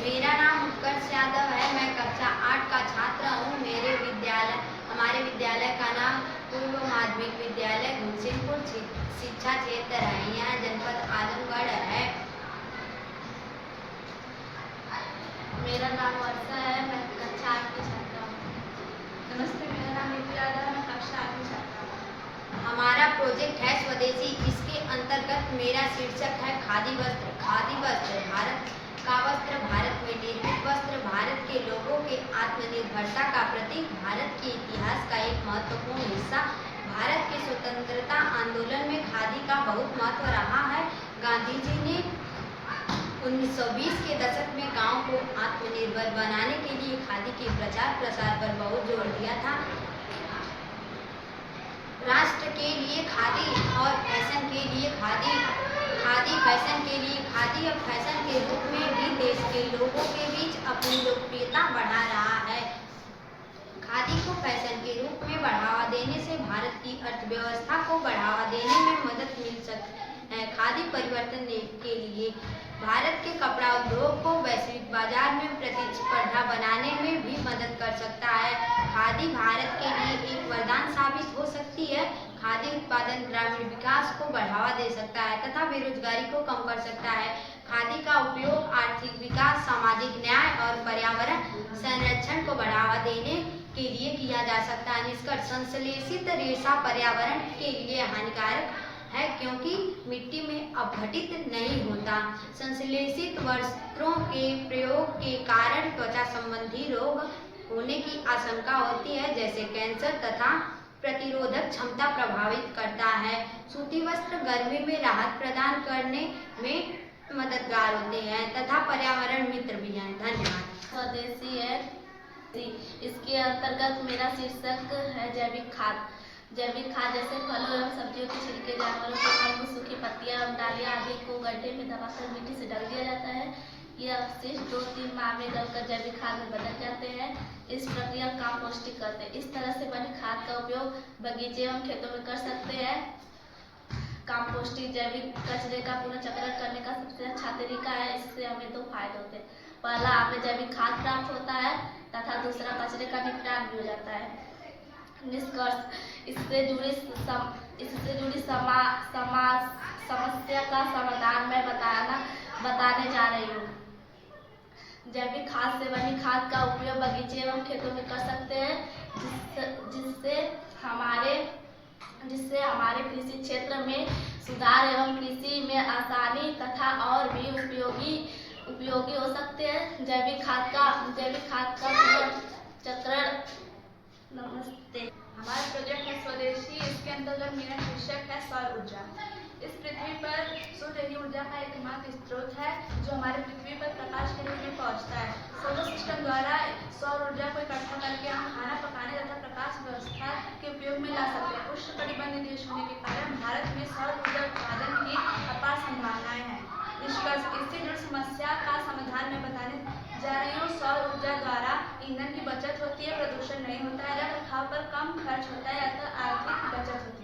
मेरा नाम उत्कर्ष यादव है। मैं कक्षा 8 का छात्र हूँ। हमारे विद्यालय का नाम पूर्व माध्यमिक विद्यालय घुलसिनपुर शिक्षा क्षेत्र है। यहाँ जनपद आजमगढ़ है। मेरा नाम वर्षा है। मैं कक्षा 8 की छात्रा हूँ। नमस्ते, मेरा नाम नीति यादव है। मैं कक्षा 8 की छात्रा हूँ। हमारा प्रोजेक्ट है स्वदेशी। इसके अंतर्गत मेरा शीर्षक है खादी वस्त्र। खादी वस्त्र भारत का वस्त्र, भारत में निर्मित वस्त्र, भारत के लोगों के आत्मनिर्भरता का प्रतीक, भारत के इतिहास का एक महत्वपूर्ण हिस्सा। भारत के स्वतंत्रता आंदोलन में खादी का बहुत महत्व रहा है। गांधी जी ने 1920 के दशक में गांव को आत्मनिर्भर बनाने के लिए खादी के प्रचार प्रसार पर बहुत जोर दिया था। राष्ट्र के लिए खादी और फैशन के लिए खादी, फैशन के लिए खादी और फैशन के रूप में भी देश के लोगों के बीच अपनी लोकप्रियता बढ़ा रहा है। खादी को फैशन के रूप में बढ़ावा देने से भारत की अर्थव्यवस्था को बढ़ावा देने में मदद मिल सकती है। खादी परिवर्तन के लिए भारत के कपड़ा उद्योग को वैश्विक बाजार में प्रतिस्पर्धा बनाने में भी मदद कर सकता है। खादी भारत के लिए एक वरदान साबित हो सकती है। खादी उत्पादन ग्रामीण विकास को बढ़ावा दे सकता है तथा बेरोजगारी को कम कर सकता है। खादी का उपयोग आर्थिक विकास, सामाजिक न्याय और पर्यावरण संरक्षण को बढ़ावा देने के लिए किया जा सकता है। निष्कर्ष, संश्लेषित रेशा पर्यावरण के लिए हानिकारक है क्योंकि मिट्टी में अपघटित नहीं होता। संश्लेषित वस्त्रों के प्रयोग के कारण त्वचा संबंधी रोग होने की आशंका होती है, जैसे कैंसर, तथा प्रतिरोधक क्षमता प्रभावित करता है। सूती वस्त्र गर्मी में राहत प्रदान करने में मददगार होते हैं तथा पर्यावरण मित्र भी हैं। धन्यवाद। स्वदेशी है। इसके अंतर्गत मेरा शीर्षक है जैविक खाद। जैविक खाद जैसे फलों एवं सब्जियों के छिलके, जानवरों के पंख, सूखी पत्तियां एवं डालियां आदि को गड्ढे में दबाकर मिट्टी से डाल दिया जाता है। ये अवशिष्ट 2-3 माह में गलकर जैविक खाद में बदल जाते हैं। इस प्रक्रिया का कंपोस्टिंग करते हैं। इस तरह से बनी खाद का उपयोग बगीचे एवं खेतों में कर सकते हैं। कंपोस्टिंग जैविक कचरे का पुनर्चक्रण करने का सबसे अच्छा तरीका है। इससे हमें 2 फायदे होते हैं। पहला, हमें जैविक खाद प्राप्त होता है तथा दूसरा, कचरे का निपटान भी हो जाता है। निष्कर्ष, इससे जुड़ी समस्या का समाधान मैं बताने जा रही हूँ। जैविक खाद से बनी खाद का उपयोग बगीचे एवं खेतों में कर सकते हैं, जिससे हमारे कृषि क्षेत्र में सुधार एवं कृषि में आसानी तथा और भी उपयोगी हो सकते हैं। जैविक खाद का पुनर्चक्रण। नमस्ते। हमारा प्रोजेक्ट है स्वदेशी। इसके अंतर्गत मेरा शीर्षक है सौर ऊर्जा। इस पृथ्वी पर सूर्य ही ऊर्जा का एकमात्र स्रोत है जो हमारे पृथ्वी पर प्रकाश के रूप में पहुंचता है। सोलर सिस्टम द्वारा सौर ऊर्जा को इकट्ठा करके हम खाना पकाने तथा प्रकाश व्यवस्था के उपयोग में ला सकते हैं। उष्णकटिबंधीय देश होने के कारण भारत में सौर ऊर्जा उत्पादन की अपार संभावनाएं हैं। निष्कर्ष, इससे जुड़ी समस्या का समाधान मैं बताने जा रही हूँ। सौर ऊर्जा द्वारा ईंधन की बचत होती है, प्रदूषण नहीं होता है, रख रखाव पर कम खर्च होता है, अतः आर्थिक बचत होती है।